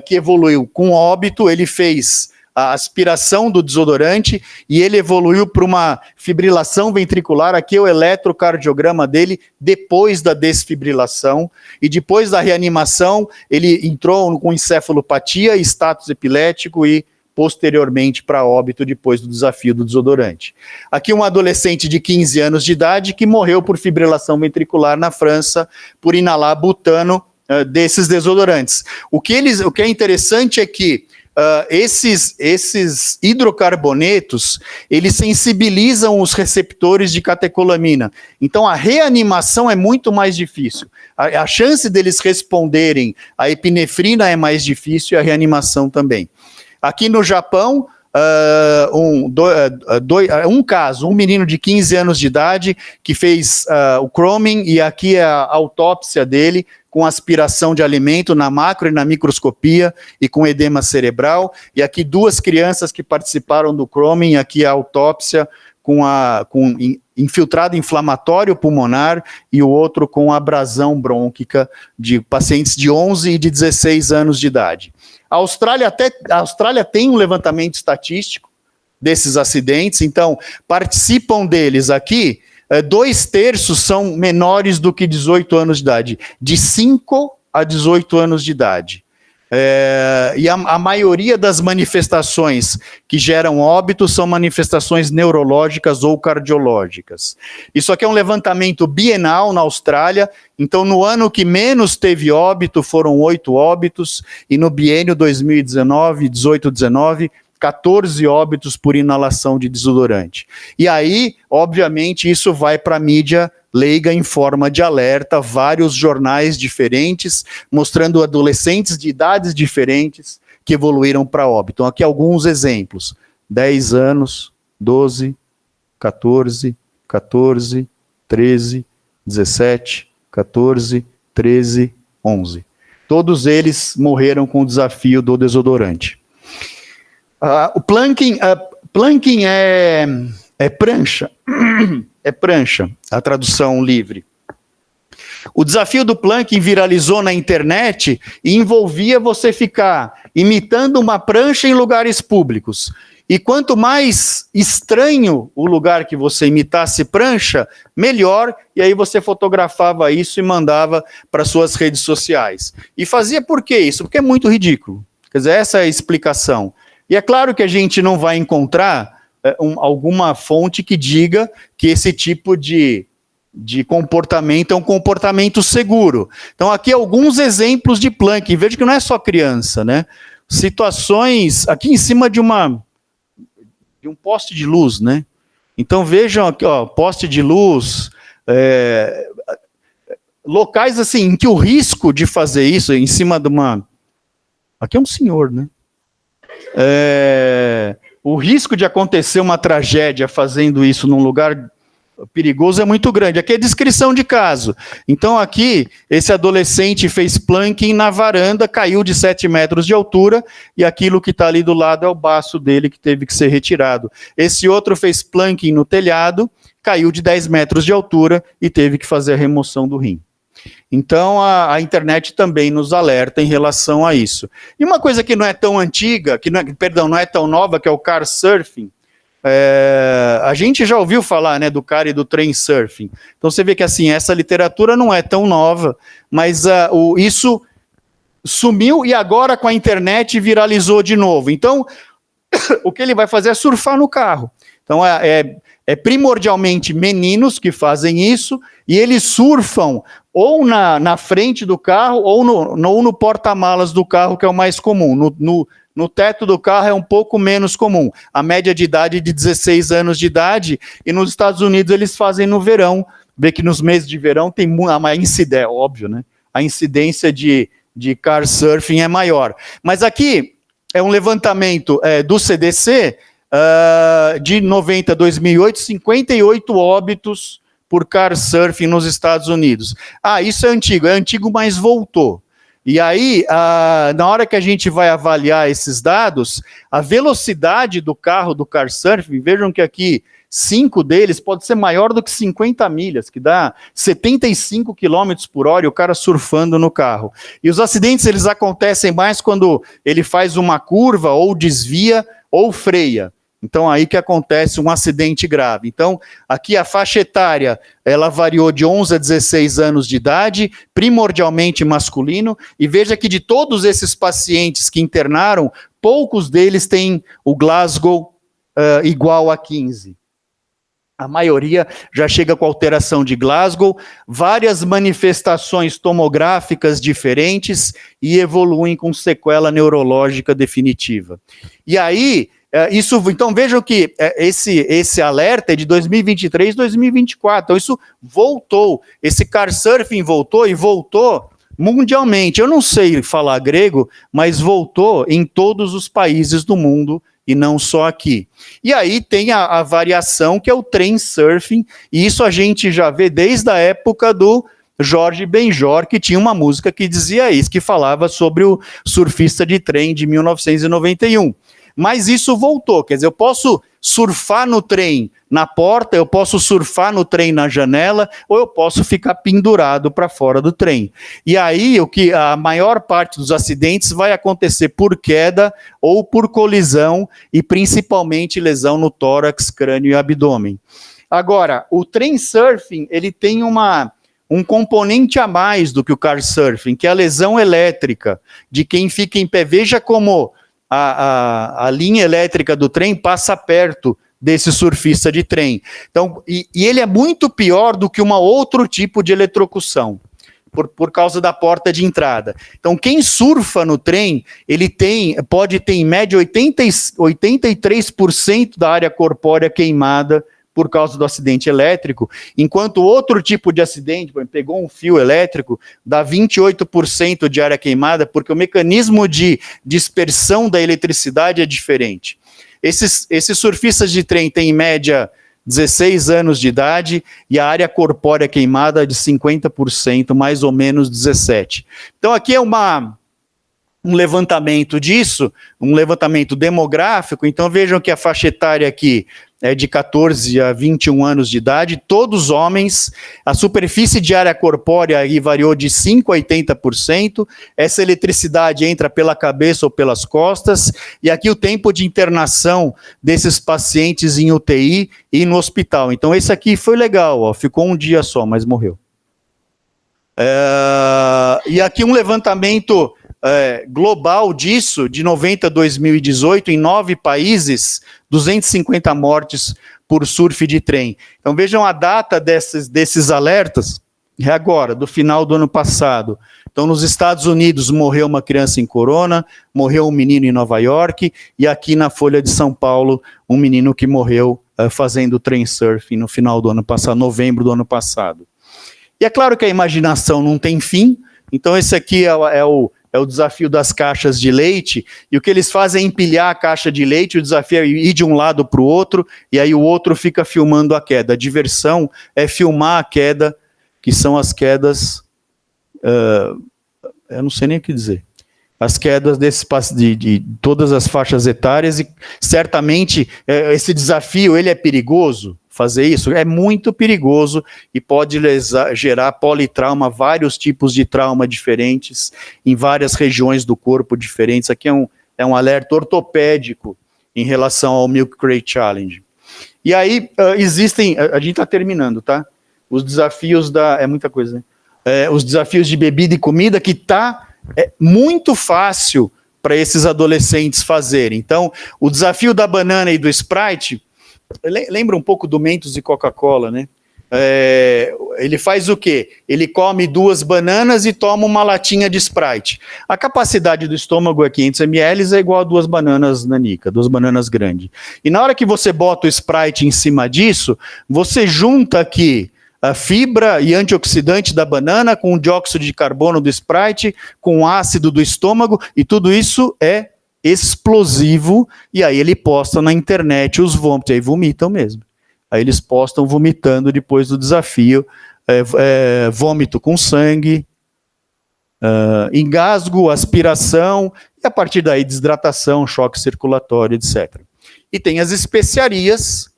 que evoluiu com óbito, ele fez a aspiração do desodorante e ele evoluiu para uma fibrilação ventricular. Aqui é o eletrocardiograma dele depois da desfibrilação, e depois da reanimação ele entrou com encefalopatia, status epilético e posteriormente para óbito depois do desafio do desodorante. Aqui um adolescente de 15 anos de idade que morreu por fibrilação ventricular na França por inalar butano desses desodorantes. O que é interessante é que esses hidrocarbonetos, eles sensibilizam os receptores de catecolamina. Então, a reanimação é muito mais difícil. A chance deles responderem à epinefrina é mais difícil e a reanimação também. Aqui no Japão, um caso, um menino de 15 anos de idade que fez o Crohn, e aqui é a autópsia dele, com aspiração de alimento na macro e na microscopia e com edema cerebral, e aqui 2 crianças que participaram do Crohn, e aqui a autópsia com infiltrado inflamatório pulmonar e o outro com abrasão brônquica de pacientes de 11 e de 16 anos de idade. A Austrália tem um levantamento estatístico desses acidentes, então participam deles aqui 2/3 são menores do que 18 anos de idade, de 5 a 18 anos de idade. E a maioria das manifestações que geram óbito são manifestações neurológicas ou cardiológicas. Isso aqui é um levantamento bienal na Austrália, então no ano que menos teve óbito foram 8 óbitos, e no biênio 2019, 18-19, 14 óbitos por inalação de desodorante. E aí, obviamente, isso vai para a mídia leiga em forma de alerta, vários jornais diferentes, mostrando adolescentes de idades diferentes que evoluíram para óbito. Então, aqui alguns exemplos. 10 anos, 12, 14, 13, 17, 14, 13, 11. Todos eles morreram com o desafio do desodorante. O planking é prancha, é prancha, a tradução livre. O desafio do planking viralizou na internet e envolvia você ficar imitando uma prancha em lugares públicos. E quanto mais estranho o lugar que você imitasse prancha, melhor, e aí você fotografava isso e mandava para suas redes sociais. E fazia por que isso? Porque é muito ridículo. Quer dizer, essa é a explicação. E é claro que a gente não vai encontrar alguma fonte que diga que esse tipo de comportamento é um comportamento seguro. Então, aqui alguns exemplos de planking. Veja que não é só criança, né? Situações aqui em cima de um poste de luz, né? Então, vejam aqui, ó, poste de luz, locais assim, em que o risco de fazer isso em cima de uma... Aqui é um senhor, né? O risco de acontecer uma tragédia fazendo isso num lugar perigoso é muito grande. Aqui é descrição de caso. Então aqui, esse adolescente fez planking na varanda, caiu de 7 metros de altura, e aquilo que está ali do lado é o baço dele que teve que ser retirado. Esse outro fez planking no telhado, caiu de 10 metros de altura e teve que fazer a remoção do rim. Então, a internet também nos alerta em relação a isso. E uma coisa que não é tão antiga, não é tão nova, que é o car surfing. A gente já ouviu falar, né, do car e do train surfing. Então, você vê que assim, essa literatura não é tão nova, mas isso sumiu e agora com a internet viralizou de novo. Então, o que ele vai fazer é surfar no carro. Então, é primordialmente meninos que fazem isso, e eles surfam ou na frente do carro ou no porta-malas do carro, que é o mais comum. No teto do carro é um pouco menos comum. A média de idade é de 16 anos de idade, e nos Estados Unidos eles fazem no verão. Vê que nos meses de verão tem uma incidência, óbvio, né? A incidência de car surfing é maior. Mas aqui é um levantamento do CDC, de 90 a 2008, 58 óbitos por Couchsurfing nos Estados Unidos. Isso é antigo, mas voltou. E aí, na hora que a gente vai avaliar esses dados, a velocidade do carro do Couchsurfing, vejam que aqui 5 deles pode ser maior do que 50 milhas, que dá 75 km por hora e o cara surfando no carro. E os acidentes, eles acontecem mais quando ele faz uma curva, ou desvia, ou freia. Então, aí que acontece um acidente grave. Então, aqui a faixa etária, ela variou de 11 a 16 anos de idade, primordialmente masculino, e veja que de todos esses pacientes que internaram, poucos deles têm o Glasgow igual a 15. A maioria já chega com alteração de Glasgow, várias manifestações tomográficas diferentes e evoluem com sequela neurológica definitiva. E aí, então vejam que esse alerta é de 2023 e 2024, então isso voltou, esse Couchsurfing voltou mundialmente. Eu não sei falar grego, mas voltou em todos os países do mundo, e não só aqui. E aí tem a variação, que é o trem surfing, e isso a gente já vê desde a época do Jorge Benjor, que tinha uma música que dizia isso, que falava sobre o surfista de trem de 1991. Mas isso voltou, quer dizer, eu posso surfar no trem na porta, eu posso surfar no trem na janela, ou eu posso ficar pendurado para fora do trem. E aí, a maior parte dos acidentes vai acontecer por queda ou por colisão, e principalmente lesão no tórax, crânio e abdômen. Agora, o trem surfing, ele tem um componente a mais do que o Couchsurfing, que é a lesão elétrica de quem fica em pé. Veja como a linha elétrica do trem passa perto desse surfista de trem. Então, e ele é muito pior do que outro tipo de eletrocução, por causa da porta de entrada. Então, quem surfa no trem, ele pode ter em média 83% da área corpórea queimada por causa do acidente elétrico, enquanto outro tipo de acidente, pegou um fio elétrico, dá 28% de área queimada, porque o mecanismo de dispersão da eletricidade é diferente. Esses surfistas de trem têm, em média, 16 anos de idade, e a área corpórea queimada é de 50%, mais ou menos 17%. Então, aqui é um levantamento disso, um levantamento demográfico. Então, vejam que a faixa etária aqui é de 14 a 21 anos de idade, todos homens. A superfície de área corpórea aí variou de 5% a 80%, essa eletricidade entra pela cabeça ou pelas costas, e aqui o tempo de internação desses pacientes em UTI e no hospital. Então esse aqui foi legal, ficou um dia só, mas morreu. E aqui um levantamento global disso, de 90 a 2018, em 9 países, 250 mortes por surf de trem. Então vejam a data desses alertas, é agora, do final do ano passado. Então nos Estados Unidos morreu uma criança em Corona, morreu um menino em Nova York, e aqui na Folha de São Paulo, um menino que morreu fazendo trem surfing no final do ano passado, novembro do ano passado. E é claro que a imaginação não tem fim, então esse aqui é o desafio das caixas de leite, e o que eles fazem é empilhar a caixa de leite, o desafio é ir de um lado para o outro, e aí o outro fica filmando a queda. A diversão é filmar a queda, que são as quedas, eu não sei nem o que dizer, as quedas de todas as faixas etárias, e certamente esse desafio, ele é perigoso. Fazer isso é muito perigoso e pode gerar politrauma, vários tipos de trauma diferentes, em várias regiões do corpo diferentes. Aqui é um alerta ortopédico em relação ao Milk Crate Challenge. E aí existem, a gente está terminando, tá? Os desafios é muita coisa, né? Os desafios de bebida e comida, que é muito fácil para esses adolescentes fazerem. Então, o desafio da banana e do Sprite lembra um pouco do Mentos e Coca-Cola, né? Ele faz o quê? Ele come 2 bananas e toma uma latinha de Sprite. A capacidade do estômago é 500 ml, é igual a 2 bananas nanica, 2 bananas grandes. E na hora que você bota o Sprite em cima disso, você junta aqui a fibra e antioxidante da banana com o dióxido de carbono do Sprite, com o ácido do estômago, e tudo isso é explosivo, e aí ele posta na internet os vômitos, aí vomitam mesmo. Aí eles postam vomitando depois do desafio, vômito com sangue, engasgo, aspiração, e a partir daí desidratação, choque circulatório, etc. E tem as especiarias,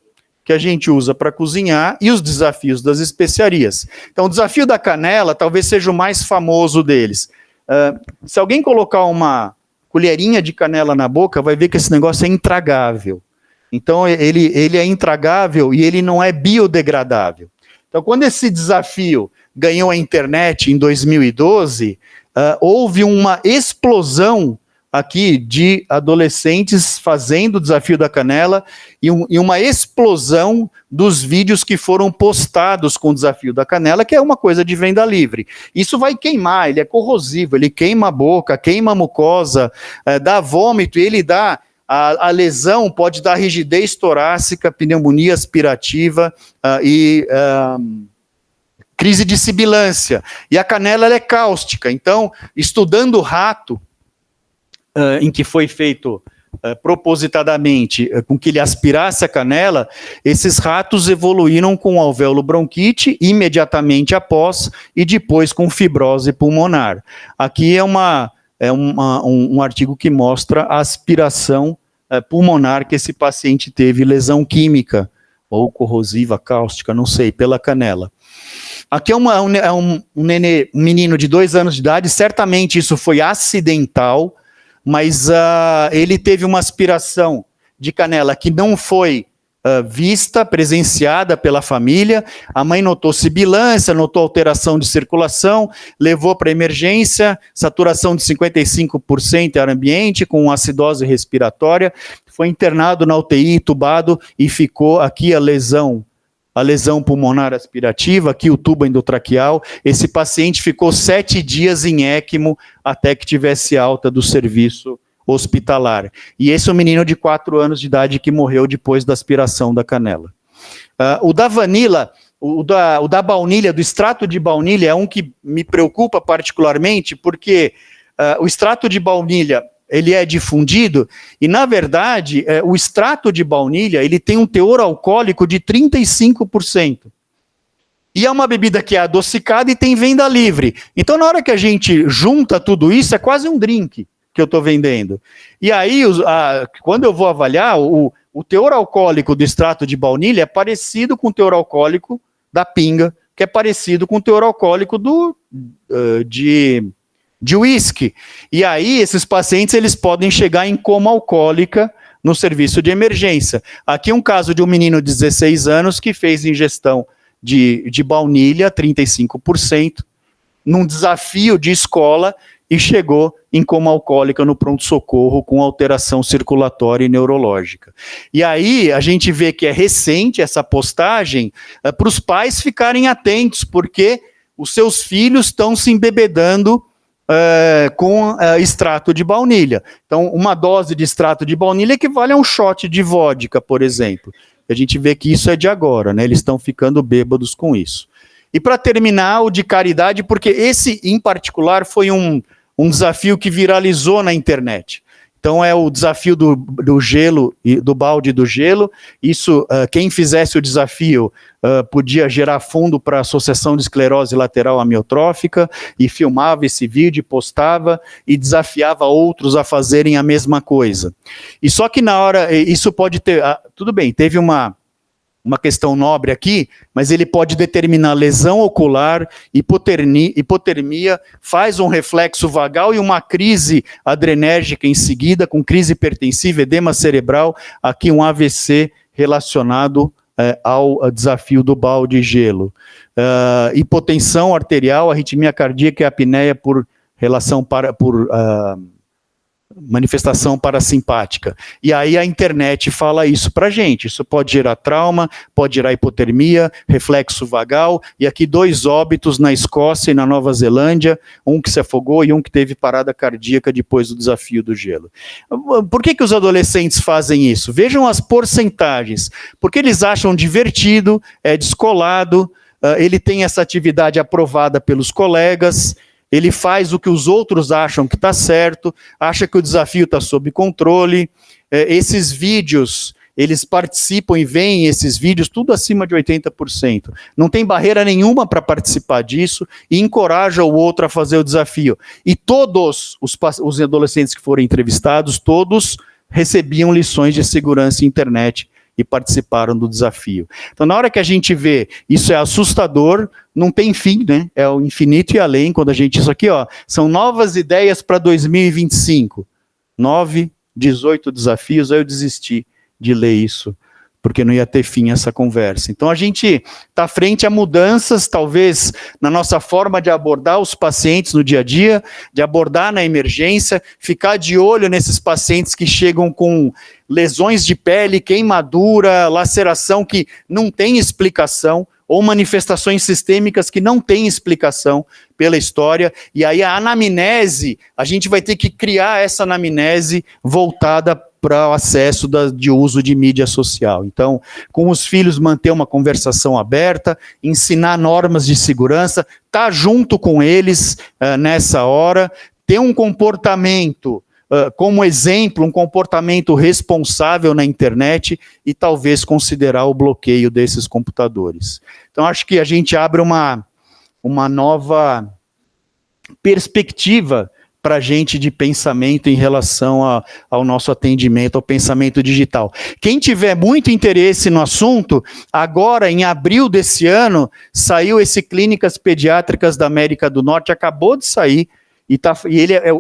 que a gente usa para cozinhar, e os desafios das especiarias. Então, o desafio da canela talvez seja o mais famoso deles. Se alguém colocar uma colherinha de canela na boca, vai ver que esse negócio é intragável. Então, ele é intragável e ele não é biodegradável. Então, quando esse desafio ganhou a internet em 2012, houve uma explosão aqui de adolescentes fazendo o desafio da canela e uma explosão dos vídeos que foram postados com o desafio da canela, que é uma coisa de venda livre. Isso vai queimar, ele é corrosivo, ele queima a boca, queima a mucosa, dá vômito e ele dá... A lesão pode dar rigidez torácica, pneumonia aspirativa e crise de sibilância. E a canela ela é cáustica. Então, estudando o rato, em que foi feito propositadamente com que ele aspirasse a canela, esses ratos evoluíram com alveolo-bronquite imediatamente após e depois com fibrose pulmonar. Aqui é um artigo que mostra a aspiração pulmonar que esse paciente teve, lesão química, ou corrosiva, cáustica, não sei, pela canela. Aqui é um menino de 2 anos de idade, certamente isso foi acidental, mas ele teve uma aspiração de canela que não foi vista, presenciada pela família, a mãe notou sibilância, notou alteração de circulação, levou para emergência, saturação de 55% era ambiente, com acidose respiratória, foi internado na UTI, entubado, e ficou aqui a lesão pulmonar aspirativa, aqui o tubo endotraqueal. Esse paciente ficou 7 dias em ECMO até que tivesse alta do serviço hospitalar. E esse é um menino de 4 anos de idade que morreu depois da aspiração da canela. O da vanila, o da baunilha, do extrato de baunilha, é um que me preocupa particularmente, porque o extrato de baunilha, ele é difundido, e na verdade, o extrato de baunilha, ele tem um teor alcoólico de 35%. E é uma bebida que é adocicada e tem venda livre. Então, na hora que a gente junta tudo isso, é quase um drink que eu estou vendendo. E aí, quando eu vou avaliar, o teor alcoólico do extrato de baunilha é parecido com o teor alcoólico da pinga, que é parecido com o teor alcoólico de uísque. E aí, esses pacientes, eles podem chegar em coma alcoólica no serviço de emergência. Aqui um caso de um menino de 16 anos que fez ingestão de baunilha, 35%, num desafio de escola, e chegou em coma alcoólica no pronto-socorro com alteração circulatória e neurológica. E aí a gente vê que é recente essa postagem para os pais ficarem atentos, porque os seus filhos estão se embebedando com extrato de baunilha. Então, uma dose de extrato de baunilha equivale a um shot de vodka, por exemplo. A gente vê que isso é de agora, né? Eles estão ficando bêbados com isso. E para terminar, o de caridade, porque esse em particular foi um desafio que viralizou na internet. Então é o desafio do gelo, do balde do gelo. Isso, quem fizesse o desafio podia gerar fundo para a Associação de Esclerose Lateral Amiotrófica, e filmava esse vídeo, postava e desafiava outros a fazerem a mesma coisa. E só que na hora, isso pode ter, tudo bem, teve uma questão nobre aqui, mas ele pode determinar lesão ocular, hipotermia, faz um reflexo vagal e uma crise adrenérgica em seguida, com crise hipertensiva, edema cerebral, aqui um AVC relacionado ao desafio do balde de gelo. Hipotensão arterial, arritmia cardíaca e apneia por manifestação parasimpática. E aí a internet fala isso pra gente. Isso pode gerar trauma, pode gerar hipotermia, reflexo vagal, e aqui 2 óbitos na Escócia e na Nova Zelândia, um que se afogou e um que teve parada cardíaca depois do desafio do gelo. Por que os adolescentes fazem isso? Vejam as porcentagens. Porque eles acham divertido, é descolado, ele tem essa atividade aprovada pelos colegas, ele faz o que os outros acham que está certo, acha que o desafio está sob controle. Esses vídeos, eles participam e veem esses vídeos tudo acima de 80%. Não tem barreira nenhuma para participar disso e encoraja o outro a fazer o desafio. E todos os adolescentes que foram entrevistados, todos recebiam lições de segurança em internet e participaram do desafio. Então, na hora que a gente vê, isso é assustador, não tem fim, né? É o infinito e além, quando a gente... Isso aqui, ó, são novas ideias para 2025. 18 desafios, aí eu desisti de ler isso, porque não ia ter fim essa conversa. Então, a gente está frente a mudanças, talvez, na nossa forma de abordar os pacientes no dia a dia, de abordar na emergência, ficar de olho nesses pacientes que chegam com lesões de pele, queimadura, laceração que não tem explicação, ou manifestações sistêmicas que não têm explicação pela história, e aí a anamnese, a gente vai ter que criar essa anamnese voltada para o acesso de uso de mídia social. Então, com os filhos, manter uma conversação aberta, ensinar normas de segurança, estar junto com eles nessa hora, ter um comportamento, como exemplo, um comportamento responsável na internet e talvez considerar o bloqueio desses computadores. Então, acho que a gente abre uma nova perspectiva para a gente de pensamento em relação ao nosso atendimento, ao pensamento digital. Quem tiver muito interesse no assunto, agora, em abril desse ano, saiu esse Clínicas Pediátricas da América do Norte, acabou de sair,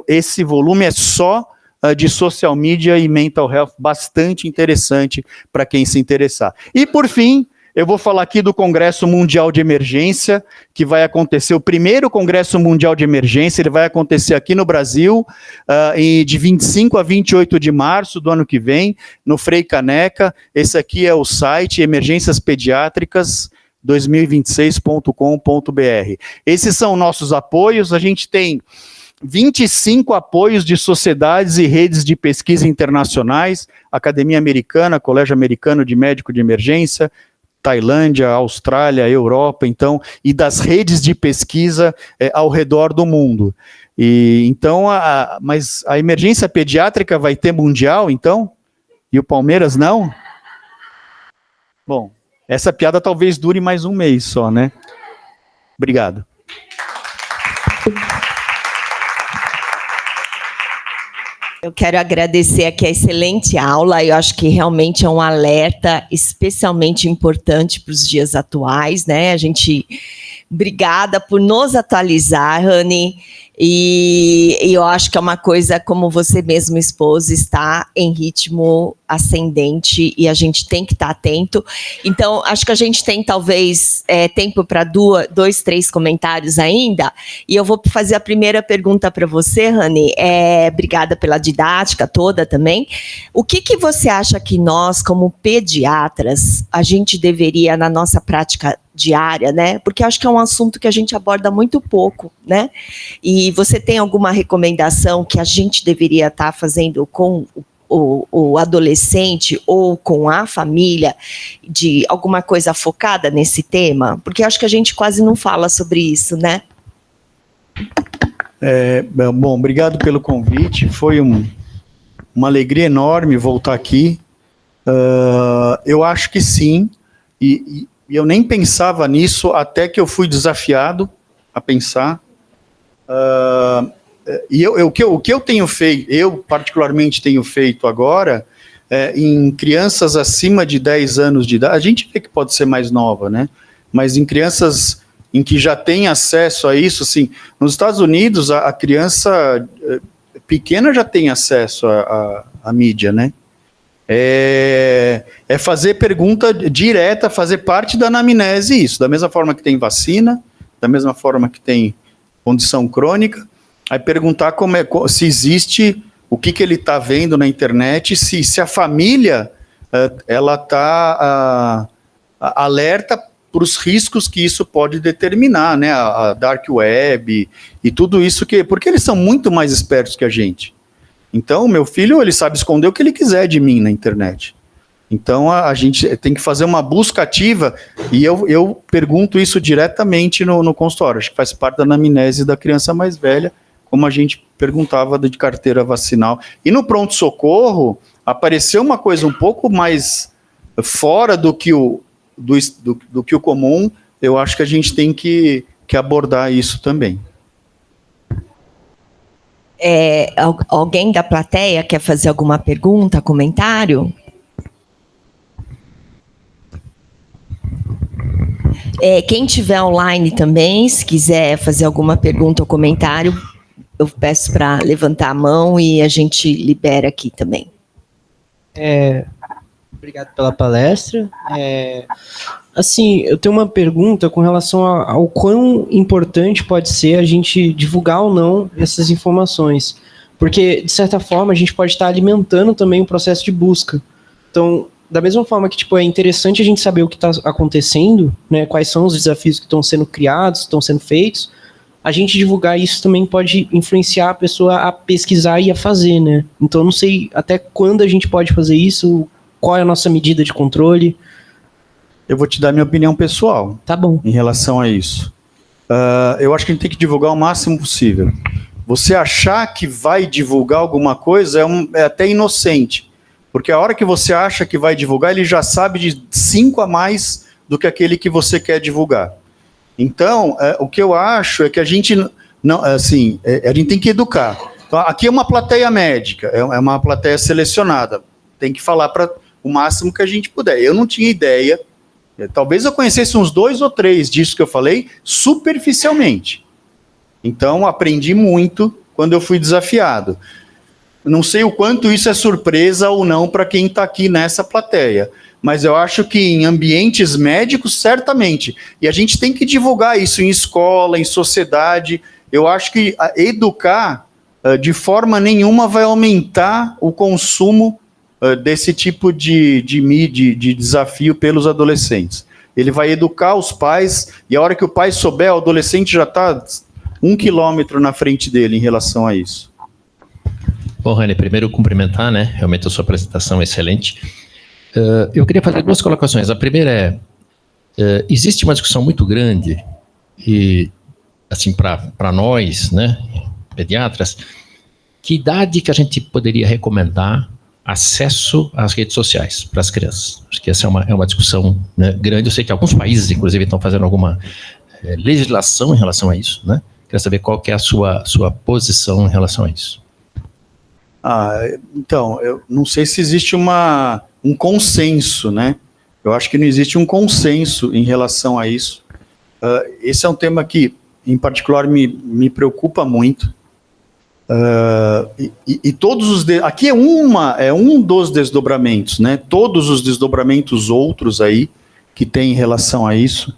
esse volume é só de social media e mental health, bastante interessante para quem se interessar. E, por fim, eu vou falar aqui do Congresso Mundial de Emergência, que vai acontecer, o primeiro Congresso Mundial de Emergência, ele vai acontecer aqui no Brasil, de 25 a 28 de março do ano que vem, no Frei Caneca. Esse aqui é o site, Emergências Pediátricas 2026.com.br. Esses são nossos apoios, a gente tem 25 apoios de sociedades e redes de pesquisa internacionais, Academia Americana, Colégio Americano de Médico de Emergência, Tailândia, Austrália, Europa, então, e das redes de pesquisa ao redor do mundo. E então, mas a emergência pediátrica vai ter mundial, então? E o Palmeiras não? Bom, essa piada talvez dure mais um mês só, né? Obrigado. Eu quero agradecer aqui a excelente aula, eu acho que realmente é um alerta especialmente importante para os dias atuais, né? Obrigada por nos atualizar, Rani, e eu acho que é uma coisa, como você mesmo expôs, está em ritmo ascendente e a gente tem que estar atento. Então, acho que a gente tem talvez tempo para 2, 3 comentários ainda, e eu vou fazer a primeira pergunta para você, Rani. Obrigada pela didática toda também. O que você acha que nós, como pediatras, a gente deveria, na nossa prática diária, né? Porque acho que é um assunto que a gente aborda muito pouco, né? E você tem alguma recomendação que a gente deveria estar fazendo com o adolescente ou com a família, de alguma coisa focada nesse tema? Porque acho que a gente quase não fala sobre isso, né? Bom, obrigado pelo convite, foi uma alegria enorme voltar aqui. Eu acho que sim, e eu nem pensava nisso até que eu fui desafiado a pensar. E o que eu tenho feito, eu particularmente tenho feito agora, em crianças acima de 10 anos de idade, a gente vê que pode ser mais nova, né? Mas em crianças em que já tem acesso a isso, assim, nos Estados Unidos a criança pequena já tem acesso à mídia, né? É fazer pergunta direta, fazer parte da anamnese, isso, da mesma forma que tem vacina, da mesma forma que tem condição crônica, aí perguntar se existe, o que ele está vendo na internet, se a família ela está alerta para os riscos que isso pode determinar, né, a dark web e tudo isso, porque eles são muito mais espertos que a gente. Então, meu filho, ele sabe esconder o que ele quiser de mim na internet. Então, a gente tem que fazer uma busca ativa, e eu pergunto isso diretamente no consultório, acho que faz parte da anamnese da criança mais velha, como a gente perguntava de carteira vacinal. E no pronto-socorro, apareceu uma coisa um pouco mais fora do que o comum, eu acho que a gente tem que abordar isso também. Alguém da plateia quer fazer alguma pergunta, comentário? Quem tiver online também, se quiser fazer alguma pergunta ou comentário, eu peço para levantar a mão e a gente libera aqui também. Obrigado pela palestra. Assim, eu tenho uma pergunta com relação ao quão importante pode ser a gente divulgar ou não essas informações. Porque, de certa forma, a gente pode estar alimentando também o processo de busca. Então, da mesma forma que é interessante a gente saber o que está acontecendo, né, quais são os desafios que estão sendo criados, estão sendo feitos, a gente divulgar isso também pode influenciar a pessoa a pesquisar e a fazer, né? Então, não sei até quando a gente pode fazer isso, qual é a nossa medida de controle. Eu vou te dar minha opinião pessoal. Tá bom. Em relação a isso. Eu acho que a gente tem que divulgar o máximo possível. Você achar que vai divulgar alguma coisa é até inocente. Porque a hora que você acha que vai divulgar, ele já sabe de 5 a mais do que aquele que você quer divulgar. Então, o que eu acho é que a gente não, assim, a gente tem que educar. Então, aqui é uma plateia médica, é uma plateia selecionada. Tem que falar para o máximo que a gente puder. Eu não tinha ideia, talvez eu conhecesse uns 2 ou 3 disso que eu falei, superficialmente. Então, aprendi muito quando eu fui desafiado. Não sei o quanto isso é surpresa ou não para quem está aqui nessa plateia, mas eu acho que em ambientes médicos, certamente. E a gente tem que divulgar isso em escola, em sociedade. Eu acho que educar, de forma nenhuma, vai aumentar o consumo desse tipo de mídia, de desafio pelos adolescentes. Ele vai educar os pais, e a hora que o pai souber, o adolescente já está 1 quilômetro na frente dele em relação a isso. Bom, Rani, primeiro cumprimentar, né? Realmente a sua apresentação é excelente. Eu queria fazer 2 colocações. A primeira existe uma discussão muito grande, e assim, para nós, né, pediatras, que idade que a gente poderia recomendar acesso às redes sociais para as crianças? Acho que essa é uma discussão, né, grande. Eu sei que alguns países, inclusive, estão fazendo alguma legislação em relação a isso, né? Queria saber qual que é a sua posição em relação a isso. Então, eu não sei se existe um consenso, né? Eu acho que não existe um consenso em relação a isso. Esse é um tema que, em particular, me preocupa muito. E todos aqui é um dos desdobramentos, né? Todos os desdobramentos outros aí que tem em relação a isso.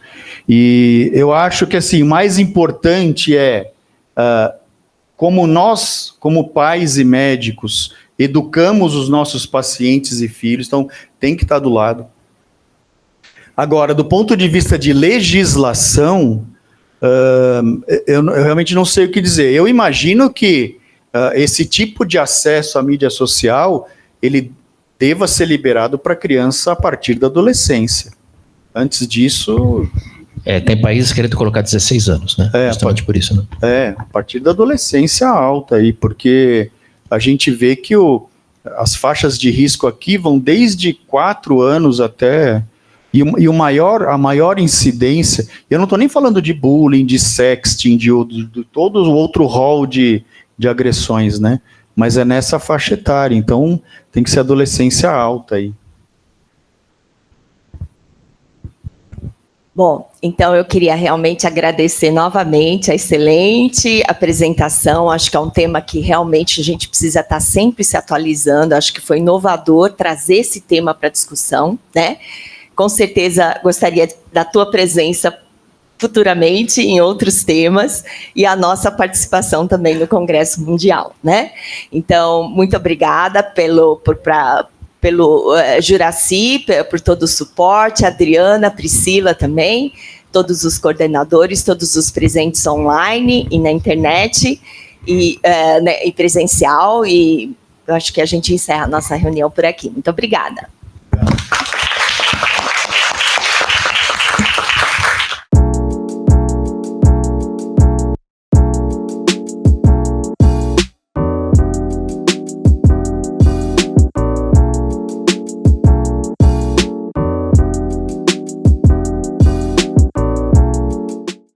E eu acho que assim, o mais importante como nós, como pais e médicos, educamos os nossos pacientes e filhos, então tem que estar do lado. Agora, do ponto de vista de legislação, eu realmente não sei o que dizer. Eu imagino que esse tipo de acesso à mídia social, ele deva ser liberado para criança a partir da adolescência. Antes disso... tem países querendo colocar 16 anos, né? Justamente por isso, né? A partir da adolescência alta aí, porque a gente vê que as faixas de risco aqui vão desde 4 anos até... E a maior incidência, eu não estou nem falando de bullying, de sexting, de todo o outro rol de agressões, né? Mas é nessa faixa etária, então tem que ser adolescência alta aí. Bom, então eu queria realmente agradecer novamente a excelente apresentação. Acho que é um tema que realmente a gente precisa estar sempre se atualizando. Acho que foi inovador trazer esse tema para discussão, né? Com certeza gostaria da tua presença futuramente em outros temas e a nossa participação também no Congresso Mundial, né? Então, muito obrigada pelo Juraci, por todo o suporte, a Adriana, a Priscila também, todos os coordenadores, todos os presentes online e na internet e presencial, e eu acho que a gente encerra a nossa reunião por aqui. Muito obrigada.